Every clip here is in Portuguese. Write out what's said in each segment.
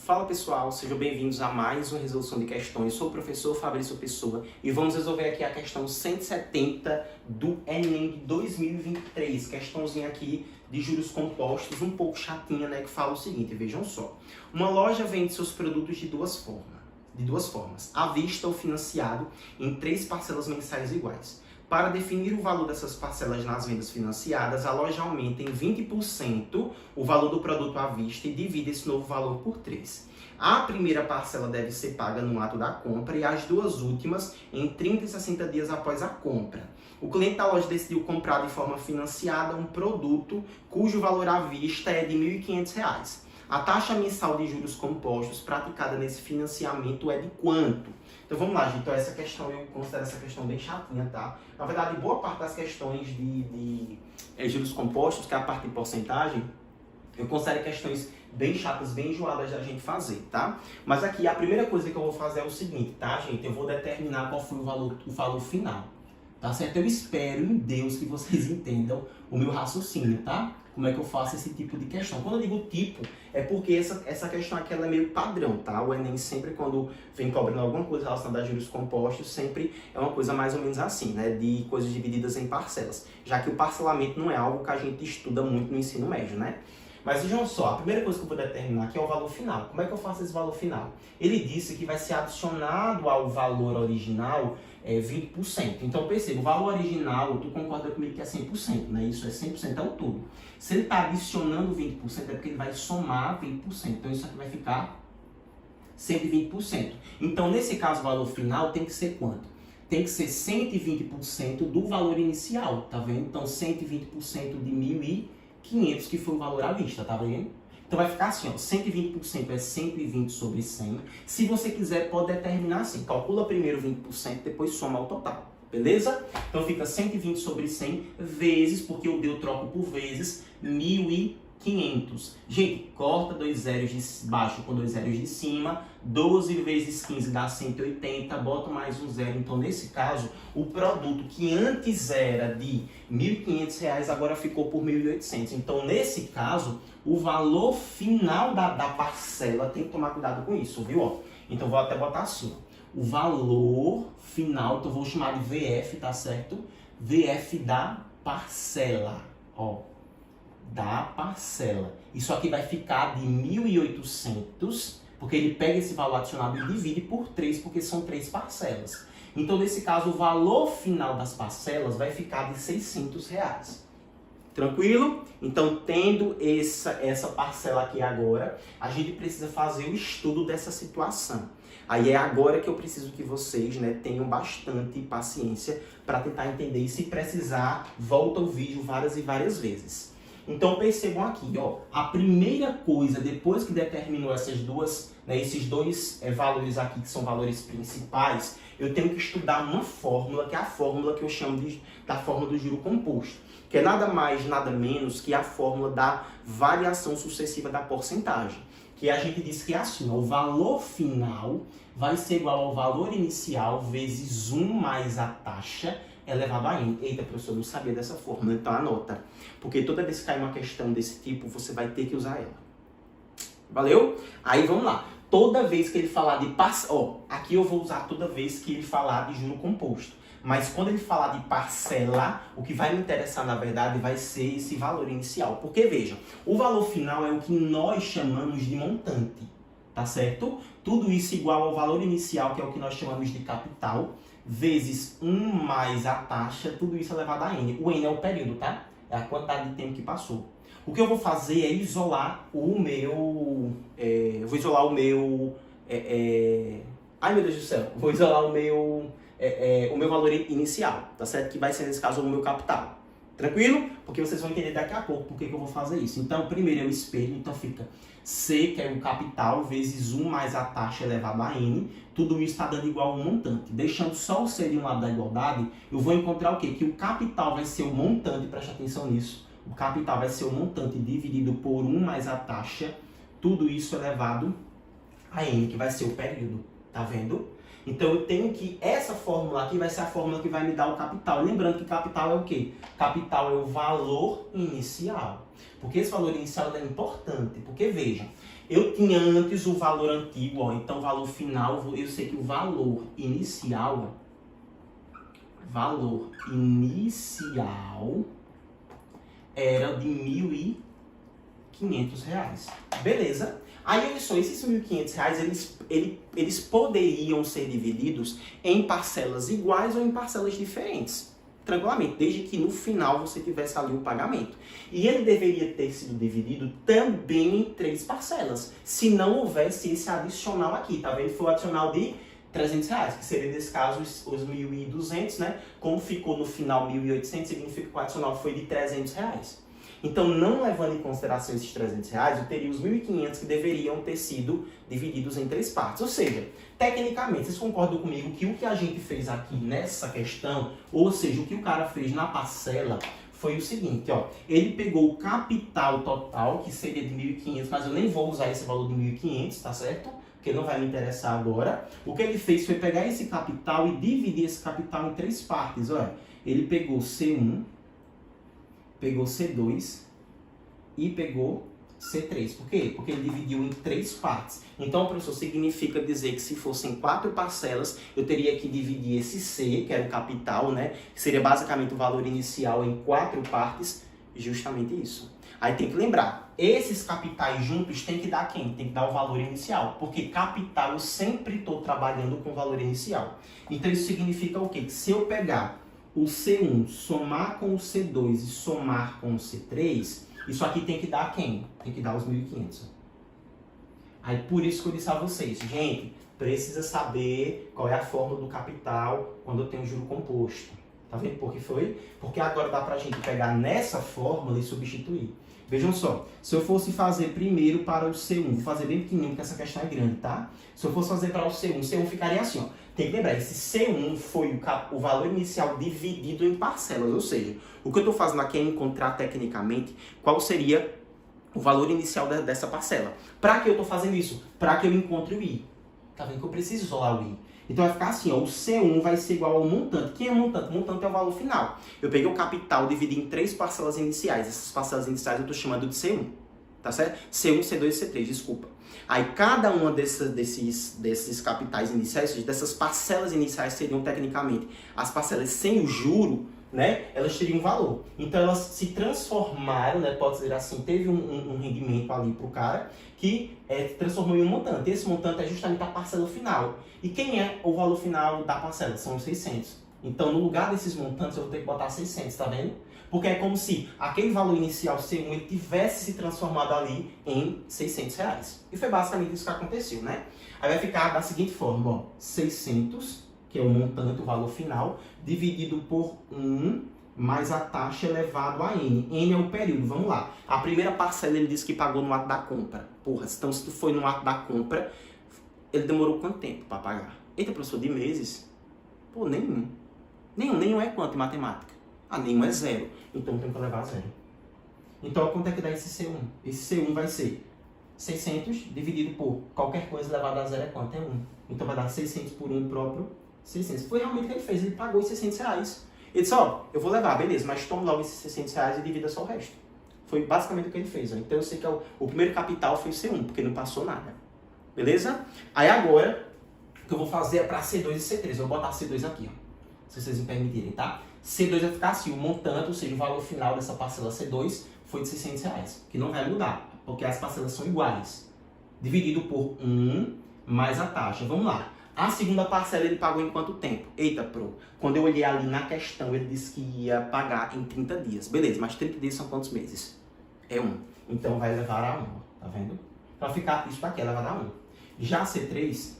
Fala pessoal, sejam bem-vindos a mais uma resolução de questões. Sou o professor Fabrício Pessoa e vamos resolver aqui a questão 170 do Enem de 2023. Questãozinha aqui de juros compostos, um pouco chatinha, né? Que fala o seguinte, vejam só. Uma loja vende seus produtos de duas formas, à vista ou financiado em 3 parcelas mensais iguais. Para definir o valor dessas parcelas nas vendas financiadas, a loja aumenta em 20% o valor do produto à vista e divide esse novo valor por 3. A primeira parcela deve ser paga no ato da compra e as duas últimas em 30 e 60 dias após a compra. O cliente da loja decidiu comprar de forma financiada um produto cujo valor à vista é de R$ 1.500. A taxa mensal de juros compostos praticada nesse financiamento é de quanto? Então vamos lá, gente. Então essa questão, eu considero essa questão bem chatinha, tá? Na verdade, boa parte das questões de juros compostos, que é a parte de porcentagem, eu considero questões bem chatas, bem enjoadas da gente fazer, tá? Mas aqui a primeira coisa que eu vou fazer é o seguinte, tá, gente? Eu vou determinar qual foi o valor final, tá certo? Eu espero em Deus que vocês entendam o meu raciocínio, tá? Como é que eu faço esse tipo de questão. Quando eu digo tipo, é porque essa questão aqui ela é meio padrão, tá? O Enem sempre, quando vem cobrando alguma coisa relacionada a juros compostos, sempre é uma coisa mais ou menos assim, né? De coisas divididas em parcelas. Já que o parcelamento não é algo que a gente estuda muito no ensino médio, né? Mas vejam só, a primeira coisa que eu vou determinar aqui é o valor final. Como é que eu faço esse valor final? Ele disse que vai ser adicionado ao valor original 20%. Então, perceba, o valor original, tu concorda comigo que é 100%, né? Isso é 100% ao todo. Se ele está adicionando 20%, é porque ele vai somar 20%. Então, isso aqui vai ficar 120%. Então, nesse caso, o valor final tem que ser quanto? Tem que ser 120% do valor inicial, tá vendo? Então, 120% de 1.500, que foi o valor à vista, tá vendo? Então vai ficar assim, ó, 120% é 120 sobre 100. Se você quiser, pode determinar assim, calcula primeiro 20%, depois soma ao total, beleza? Então fica 120 sobre 100 vezes, porque eu troco por vezes, 1.500. Gente, corta 2 zeros de baixo com 2 zeros de cima, 12 vezes 15 dá 180, bota mais um zero. Então, nesse caso, o produto que antes era de R$ 1.500, agora ficou por 1.800. Então, nesse caso, o valor final da parcela, tem que tomar cuidado com isso, viu? Ó, então, vou até botar assim, ó. O valor final, então vou chamar de VF, tá certo? VF da parcela, ó. Da parcela. Isso aqui vai ficar de 1.800, porque ele pega esse valor adicionado e divide por 3, porque são 3 parcelas. Então, nesse caso, o valor final das parcelas vai ficar de R$ 600. Tranquilo? Então, tendo essa parcela aqui agora, a gente precisa fazer o estudo dessa situação. Aí é agora que eu preciso que vocês, né, tenham bastante paciência para tentar entender. E se precisar, volta o vídeo várias e várias vezes. Então percebam aqui, ó, a primeira coisa, depois que determinou esses dois valores aqui, que são valores principais, eu tenho que estudar uma fórmula, que é a fórmula que eu chamo da fórmula do juro composto, que é nada mais, nada menos que a fórmula da variação sucessiva da porcentagem. Que a gente diz que é assim, ó, o valor final vai ser igual ao valor inicial vezes 1 mais a taxa elevado a n. Eita, professor, eu não sabia dessa fórmula, então anota. Porque toda vez que cair uma questão desse tipo, você vai ter que usar ela. Valeu? Aí vamos lá. Toda vez que ele falar de aqui eu vou usar toda vez que ele falar de juro composto. Mas quando ele falar de parcela, o que vai me interessar, na verdade, vai ser esse valor inicial. Porque, veja, o valor final é o que nós chamamos de montante, tá certo? Tudo isso igual ao valor inicial, que é o que nós chamamos de capital, vezes 1 mais a taxa, tudo isso elevado a n. O n é o período, tá? É a quantidade de tempo que passou. O que eu vou fazer é isolar o meu... ai, meu Deus do céu. Vou isolar o meu valor inicial, tá certo? Que vai ser, nesse caso, o meu capital. Tranquilo? Porque vocês vão entender daqui a pouco por que eu vou fazer isso. Então, primeiro eu espelho, então fica C, que é o capital, vezes 1 mais a taxa elevado a n. Tudo isso está dando igual a um montante. Deixando só o C de um lado da igualdade, eu vou encontrar o quê? Que o capital vai ser o montante, preste atenção nisso. O capital vai ser o montante dividido por 1 mais a taxa, tudo isso elevado a n, que vai ser o período. Tá vendo? Então eu tenho que, essa fórmula aqui vai ser a fórmula que vai me dar o capital. Lembrando que capital é o quê? Capital é o valor inicial. Porque esse valor inicial é importante. Porque vejam, Eu tinha antes o valor antigo, ó, então o valor final, eu sei que o valor inicial era de R$ 1.500. Beleza. Aí, olha só, esses R$ 1.500, eles poderiam ser divididos em parcelas iguais ou em parcelas diferentes. Tranquilamente, desde que no final você tivesse ali o pagamento. E ele deveria ter sido dividido também em 3 parcelas, se não houvesse esse adicional aqui, tá vendo? Foi o adicional de R$ 300, que seria, nesse caso, os 1.200, né? Como ficou no final 1.800, significa que o adicional foi de R$ 300. Então, não levando em consideração esses R$ 300, eu teria os 1.500 que deveriam ter sido divididos em 3 partes. Ou seja, tecnicamente, vocês concordam comigo que o que a gente fez aqui nessa questão, ou seja, o que o cara fez na parcela, foi o seguinte, ó. Ele pegou o capital total, que seria de 1.500, mas eu nem vou usar esse valor de 1.500, tá certo? Porque não vai me interessar agora. O que ele fez foi pegar esse capital e dividir esse capital em 3 partes, olha. Ele pegou C1, pegou C2 e pegou C3. Por quê? Porque ele dividiu em 3 partes. Então, professor, significa dizer que se fossem 4 parcelas, eu teria que dividir esse C, que era o capital, né? Que seria basicamente o valor inicial em 4 partes. Justamente isso. Aí tem que lembrar, esses capitais juntos tem que dar quem? Tem que dar o valor inicial. Porque capital eu sempre estou trabalhando com o valor inicial. Então, isso significa o quê? Que se eu pegar o C1, somar com o C2 e somar com o C3, isso aqui tem que dar quem? Tem que dar os 1.500. Aí por isso que eu disse a vocês, gente, precisa saber qual é a fórmula do capital quando eu tenho juro composto. Tá vendo por que foi? Porque agora dá pra gente pegar nessa fórmula e substituir. Vejam só, se eu fosse fazer primeiro para o C1, vou fazer bem pequenininho porque essa questão é grande, tá? Se eu fosse fazer para o C1 ficaria assim, ó. Tem que lembrar, esse C1 foi o valor inicial dividido em parcelas, ou seja, o que eu estou fazendo aqui é encontrar tecnicamente qual seria o valor inicial dessa parcela. Para que eu estou fazendo isso? Para que eu encontre o I. Tá vendo que eu preciso isolar o I. Então vai ficar assim, ó, o C1 vai ser igual ao montante. Quem é o montante? O montante é o valor final. Eu peguei o capital, dividi em 3 parcelas iniciais. Essas parcelas iniciais eu estou chamando de C1. Tá certo? C1, C2 e C3, desculpa. Aí cada uma desses capitais iniciais, ou seja, dessas parcelas iniciais seriam tecnicamente as parcelas sem o juro, né? Elas teriam valor. Então elas se transformaram, né? Pode dizer assim, teve um rendimento ali para o cara que transformou em um montante. Esse montante é justamente a parcela final. E quem é o valor final da parcela? São os 600. Então no lugar desses montantes eu vou ter que botar 600, tá vendo? Porque é como se aquele valor inicial C1 ele tivesse se transformado ali em R$ 600. E foi basicamente isso que aconteceu, né? Aí vai ficar da seguinte forma, ó, 600, que é o montante, o valor final, dividido por 1 mais a taxa elevado a N. N é o período, vamos lá. A primeira parcela ele disse que pagou no ato da compra. Porra, então se tu foi no ato da compra, ele demorou quanto tempo para pagar? Eita, professor, de meses? Pô, nenhum. Nenhum é quanto em matemática? Ah, nenhum é 0. Então tem que levar a 0. Então quanto é que dá esse C1? Esse C1 vai ser 600 dividido por qualquer coisa elevado a 0 é quanto? É 1. Então vai dar 600 por 1 próprio 600. Foi realmente o que ele fez. Ele pagou os R$ 600. Ele disse, ó, eu vou levar, beleza, mas toma logo esses R$ 600 e divida só o resto. Foi basicamente o que ele fez. Ó. Então eu sei que o primeiro capital foi o C1, porque não passou nada. Beleza? Aí agora, o que eu vou fazer é para C2 e C3. Eu vou botar C2 aqui, ó. Se vocês me permitirem, tá? C2 vai ficar assim, o montante, ou seja, o valor final dessa parcela C2 foi de R$ 600, que não vai mudar, porque as parcelas são iguais. Dividido por 1 mais a taxa. Vamos lá. A segunda parcela ele pagou em quanto tempo? Eita, quando eu olhei ali na questão, ele disse que ia pagar em 30 dias. Beleza, mas 30 dias são quantos meses? É 1. Então vai levar a 1, tá vendo? Para ficar, isso aqui é levar a 1. Já a C3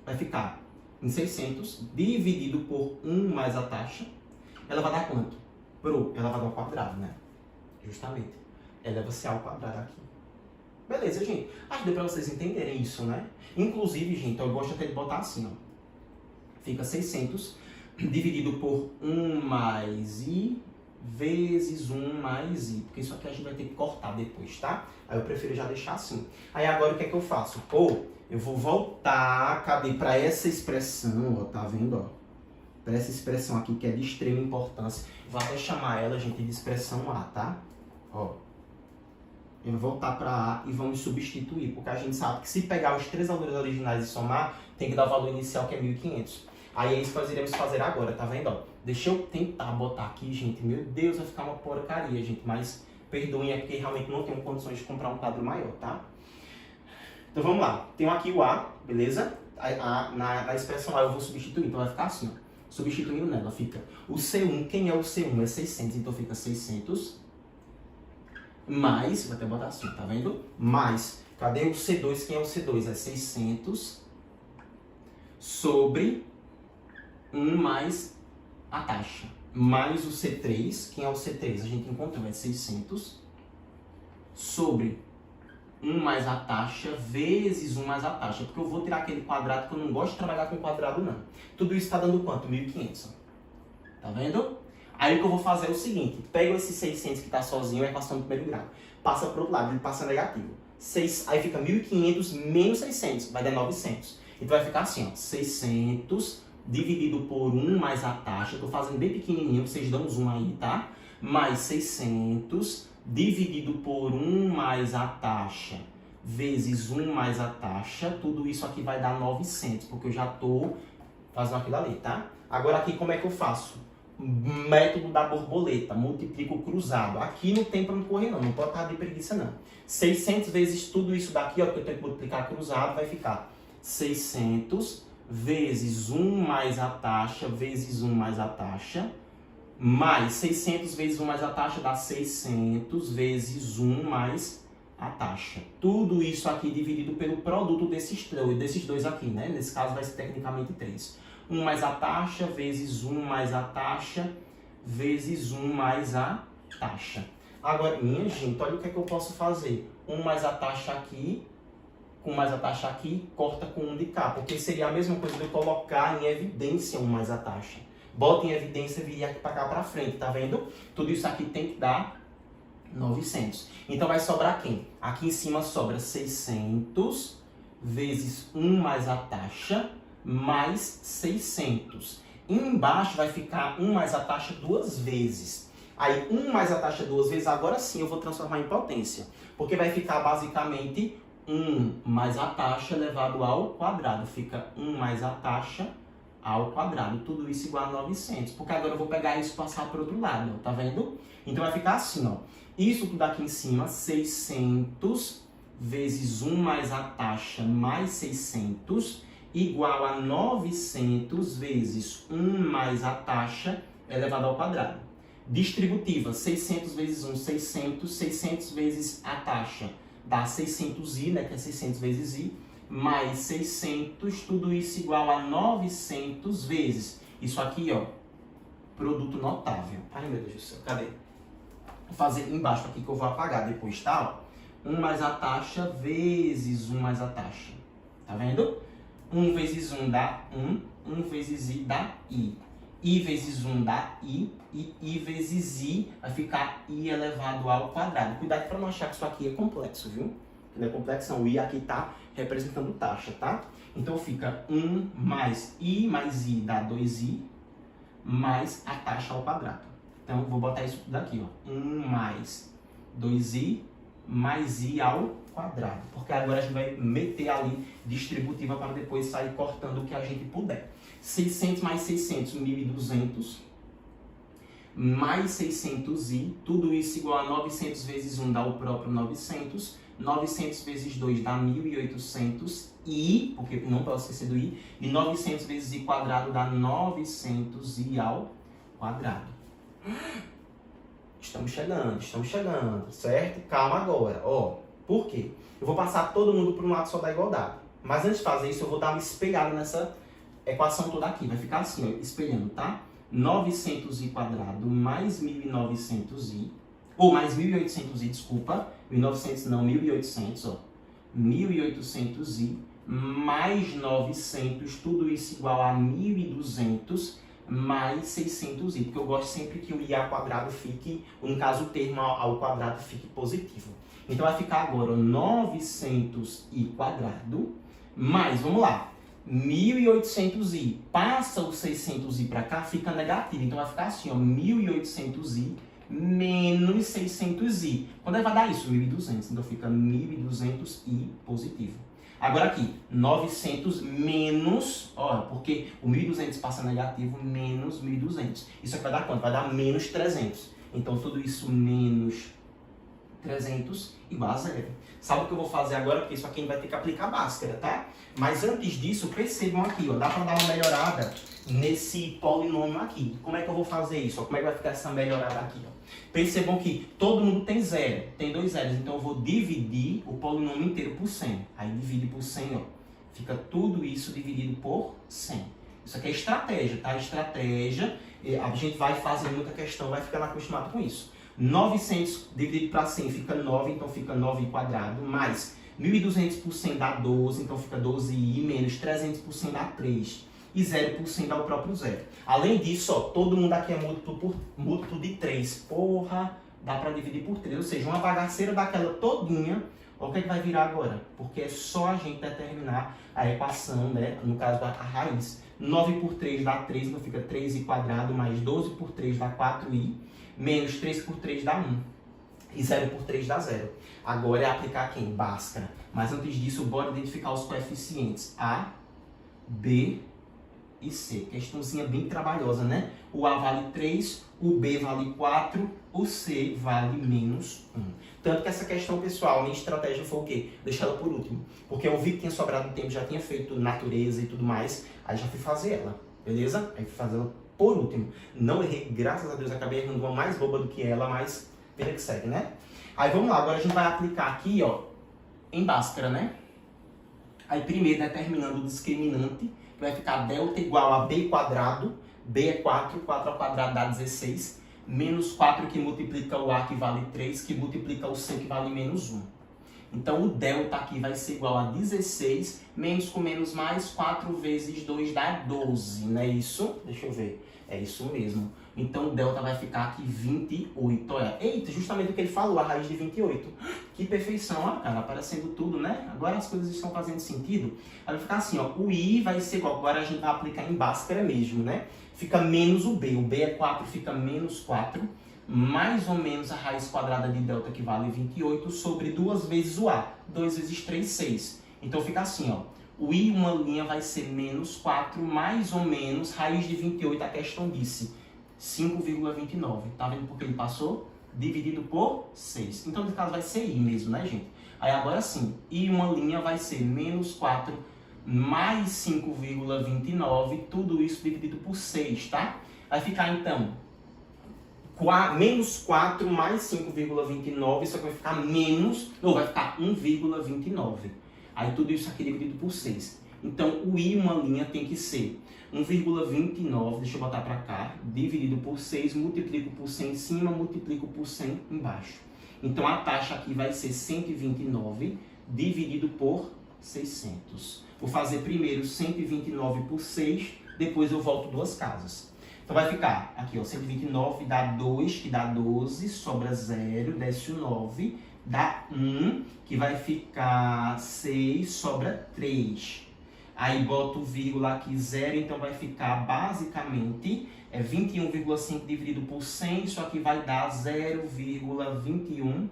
vai ficar em 600 dividido por 1 mais a taxa. Ela vai dar quanto? Ela vai dar ao quadrado, né? Justamente. Eleva-se ao quadrado aqui. Beleza, gente. Acho que deu pra vocês entenderem isso, né? Inclusive, gente, eu gosto até de botar assim, ó. Fica 600 dividido por 1 mais I vezes 1 mais I. Porque isso aqui a gente vai ter que cortar depois, tá? Aí eu prefiro já deixar assim. Aí agora o que é que eu faço? Eu vou voltar, cadê? Para essa expressão, ó, tá vendo, ó? Para essa expressão aqui que é de extrema importância. Vou até chamar ela, gente, de expressão A, tá? Ó. Ele vai voltar para A e vamos substituir, porque a gente sabe que se pegar os três valores originais e somar, tem que dar o valor inicial, que é 1.500. Aí é isso que nós iremos fazer agora, tá vendo? Ó, deixa eu tentar botar aqui, gente. Meu Deus, vai ficar uma porcaria, gente. Mas perdoem, é porque realmente não tenho condições de comprar um quadro maior, tá? Então vamos lá. Tenho aqui o A, beleza? Na expressão A eu vou substituir, então vai ficar assim, ó. Substituindo nela, fica o C1. Quem é o C1? É 600, então fica 600 mais, vou até botar assim, tá vendo? Mais, cadê o C2? Quem é o C2? É 600 sobre 1 mais a taxa. Mais o C3, quem é o C3? A gente encontrou, é 600 sobre 1 mais a taxa vezes 1 mais a taxa. Porque eu vou tirar aquele quadrado, que eu não gosto de trabalhar com quadrado, não. Tudo isso está dando quanto? 1.500. Tá vendo? Aí o que eu vou fazer é o seguinte, pego esse 600 que está sozinho, é equação do primeiro grau, passa para o outro lado, ele passa negativo. Aí fica 1.500 menos 600, vai dar 900. Então vai ficar assim, ó, 600 dividido por 1 mais a taxa, estou fazendo bem pequenininho, vocês dão um zoom aí, tá? Mais 600 dividido por 1 mais a taxa vezes 1 mais a taxa, tudo isso aqui vai dar 900, porque eu já estou fazendo aquilo ali, tá? Agora aqui como é que eu faço? Método da borboleta, multiplico o cruzado. Aqui não tem para não correr não pode estar de preguiça não. 600 vezes tudo isso daqui, ó, que eu tenho que multiplicar cruzado, vai ficar 600 vezes 1 mais a taxa, vezes 1 mais a taxa, mais 600 vezes 1 mais a taxa dá 600 vezes 1 mais a taxa. Tudo isso aqui dividido pelo produto desses dois aqui, né? Nesse caso vai ser tecnicamente 3. 1 mais a taxa, vezes 1 mais a taxa, vezes 1 mais a taxa. Agora, minha gente, olha o que é que eu posso fazer. 1 mais a taxa aqui, com mais a taxa aqui, corta com 1 de cá. Porque seria a mesma coisa de eu colocar em evidência 1 mais a taxa. Bota em evidência e viria aqui para cá para frente, tá vendo? Tudo isso aqui tem que dar 900. Então vai sobrar quem? Aqui em cima sobra 600 vezes 1 mais a taxa, mais 600. E embaixo vai ficar 1 mais a taxa 2 vezes. Aí 1 mais a taxa 2 vezes, agora sim eu vou transformar em potência. Porque vai ficar basicamente 1 mais a taxa elevado ao quadrado. Fica 1 mais a taxa ao quadrado. Tudo isso igual a 900. Porque agora eu vou pegar isso e passar para o outro lado, ó, tá vendo? Então vai ficar assim, ó. Isso tudo aqui em cima, 600 vezes 1 mais a taxa mais 600... igual a 900 vezes 1 mais a taxa elevado ao quadrado. Distributiva, 600 vezes 1, 600, 600 vezes a taxa, dá 600i, né, que é 600 vezes i, mais 600, tudo isso igual a 900 vezes. Isso aqui, ó, produto notável. Ai, meu Deus do céu, cadê? Vou fazer embaixo aqui que eu vou apagar depois, tá? 1 mais a taxa vezes 1 mais a taxa. Tá vendo? 1 vezes 1 dá 1, 1 vezes i dá i. I vezes 1 dá i, e i vezes i vai ficar i elevado ao quadrado. Cuidado para não achar que isso aqui é complexo, viu? Não é complexo não, o i aqui está representando taxa, tá? Então fica 1 mais i dá 2i, mais a taxa ao quadrado. Então vou botar isso tudo aqui, ó. 1 mais 2i mais i ao quadrado, porque agora a gente vai meter ali distributiva para depois sair cortando o que a gente puder. 600 mais 600, 1.200, mais 600i, tudo isso igual a 900 vezes 1 dá o próprio 900, 900 vezes 2 dá 1.800, i, porque não pode esquecer do i, e 900 vezes i quadrado dá 900i ao quadrado. Estamos chegando, certo? Calma agora, ó. Por quê? Eu vou passar todo mundo para um lado só da igualdade. Mas antes de fazer isso, eu vou dar uma espelhada nessa equação toda aqui. Vai ficar assim, ó, espelhando, tá? 900i quadrado mais 1.900i, ou mais 1.800i, desculpa. 1.900 não, 1.800, ó. 1.800i mais 900, tudo isso igual a 1.200 mais 600i, porque eu gosto sempre que o i ao quadrado fique, no caso o termo ao quadrado fique positivo. Então vai ficar agora 900i quadrado, mais, vamos lá, 1.800i, passa o 600i para cá, fica negativo. Então vai ficar assim, ó, 1.800i menos 600i. Quando é que vai dar isso? 1.200. Então fica 1.200i positivo. Agora aqui, 900 menos, ó, porque o 1.200 passa negativo, menos 1.200. Isso aqui vai dar quanto? Vai dar menos 300. Então tudo isso menos 300 igual a zero. Sabe o que eu vou fazer agora? Porque isso aqui a gente vai ter que aplicar Bhaskara, tá? Mas antes disso, percebam aqui, ó, dá para dar uma melhorada nesse polinômio aqui. Como é que eu vou fazer isso? Ó, como é que vai ficar essa melhorada aqui? Ó? Percebam que todo mundo tem zero, tem dois zeros, então eu vou dividir o polinômio inteiro por 100. Aí divide por 100, ó. Fica tudo isso dividido por 100. Isso aqui é estratégia, tá? Estratégia, a gente vai fazer muita questão, vai ficando acostumado com isso. 900 dividido para 100 fica 9, então fica 9 quadrado, mais 1.200 por 100 dá 12, então fica 12i, menos 300 por 100 dá 3. E 0% dá o próprio zero. Além disso, ó, todo mundo aqui é múltiplo de 3. Porra, dá para dividir por 3. Ou seja, uma bagaceira daquela todinha. Olha o que é que vai virar agora. Porque é só a gente determinar a equação, né? No caso, a raiz. 9 por 3 dá 3, então fica 3i quadrado, mais 12 por 3 dá 4i, menos 3 por 3 dá 1. E 0 por 3 dá 0. Agora é aplicar quem? Bhaskara. Mas antes disso, bora identificar os coeficientes. A, B e C. Questãozinha bem trabalhosa, né? O A vale 3, o B vale 4, o C vale menos 1. Tanto que essa questão, pessoal, a minha estratégia foi o quê? Deixar ela por último. Porque eu vi que tinha sobrado tempo, já tinha feito natureza e tudo mais, aí já fui fazer ela, beleza? Aí fui fazer ela por último. Não errei, graças a Deus, acabei errando uma mais boba do que ela, mas vida que segue, né? Aí vamos lá, agora a gente vai aplicar aqui, ó, em Bhaskara, né? Aí primeiro, determinando o discriminante, vai ficar delta igual a b quadrado, b é 4, 4 ao quadrado dá 16, menos 4 que multiplica o a que vale 3, que multiplica o c que vale menos 1. Então o delta aqui vai ser igual a 16, menos com menos mais, 4 vezes 2 dá 12, não é isso? Deixa eu ver, é isso mesmo. Então o delta vai ficar aqui 28, olha. Eita, justamente o que ele falou, a raiz de 28. Que perfeição, ó, cara, aparecendo tudo, né? Agora as coisas estão fazendo sentido. Aí vai ficar assim, ó, o i vai ser igual, agora a gente vai aplicar em Bhaskara mesmo, né? Fica menos o b é 4, fica menos 4, mais ou menos a raiz quadrada de delta que vale 28 sobre 2 vezes o a, 2 vezes 3, 6. Então fica assim, ó, o i, uma linha vai ser menos 4, mais ou menos, raiz de 28, a questão disse, 5,29. Tá vendo por que ele passou? Dividido por 6. Então, nesse caso, vai ser i mesmo, né, gente? Aí, agora sim, i uma linha vai ser menos 4 mais 5,29, tudo isso dividido por 6, tá? Vai ficar, então, menos 4 mais 5,29, isso aqui vai ficar menos, ou vai ficar 1,29. Aí, tudo isso aqui dividido por 6. Então, o i uma linha tem que ser 1,29, deixa eu botar para cá, dividido por 6, multiplico por 100 em cima, multiplico por 100 embaixo. Então, a taxa aqui vai ser 129 dividido por 600. Vou fazer primeiro 129 por 6, depois eu volto duas casas. Então, vai ficar aqui, ó, 129 dá 2, que dá 12, sobra 0, desce o 9, dá 1, que vai ficar 6, sobra 3. Aí boto vírgula aqui 0, então vai ficar basicamente 21,5 dividido por 100, isso aqui vai dar 0,215.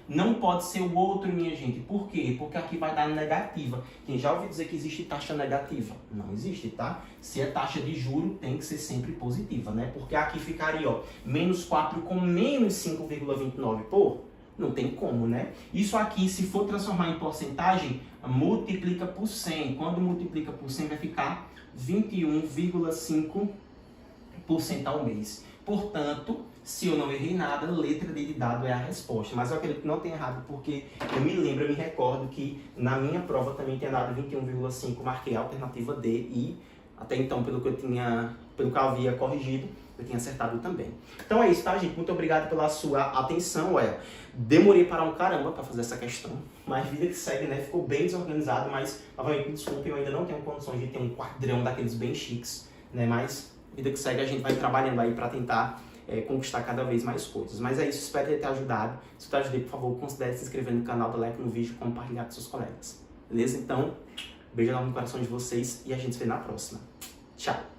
Não pode ser o outro, minha gente. Por quê? Porque aqui vai dar negativa. Quem já ouviu dizer que existe taxa negativa? Não existe, tá? Se é taxa de juro, tem que ser sempre positiva, né? Porque aqui ficaria, ó, menos 4 com menos 5,29. Pô, não tem como, né? Isso aqui, se for transformar em porcentagem, multiplica por 100. Quando multiplica por 100, vai ficar 21,5% ao mês. Portanto, se eu não errei nada, letra D de dado é a resposta. Mas eu acredito que não tem errado, porque eu me recordo que na minha prova também tinha dado 21,5, marquei a alternativa D e até então, pelo que eu havia corrigido, eu tinha acertado também. Então é isso, tá, gente? Muito obrigado pela sua atenção. Olha, demorei para um caramba para fazer essa questão, mas vida que segue, né? Ficou bem desorganizado, mas, novamente, me desculpe, eu ainda não tenho condições de ter um quadrão daqueles bem chiques, né? Mas, vida que segue, a gente vai trabalhando aí para tentar conquistar cada vez mais coisas. Mas é isso, espero ter ajudado. Se eu te ajudei, por favor, considere se inscrever no canal, dar like no vídeo e compartilhar com seus colegas. Beleza? Então, beijo enorme no coração de vocês e a gente se vê na próxima. Tchau!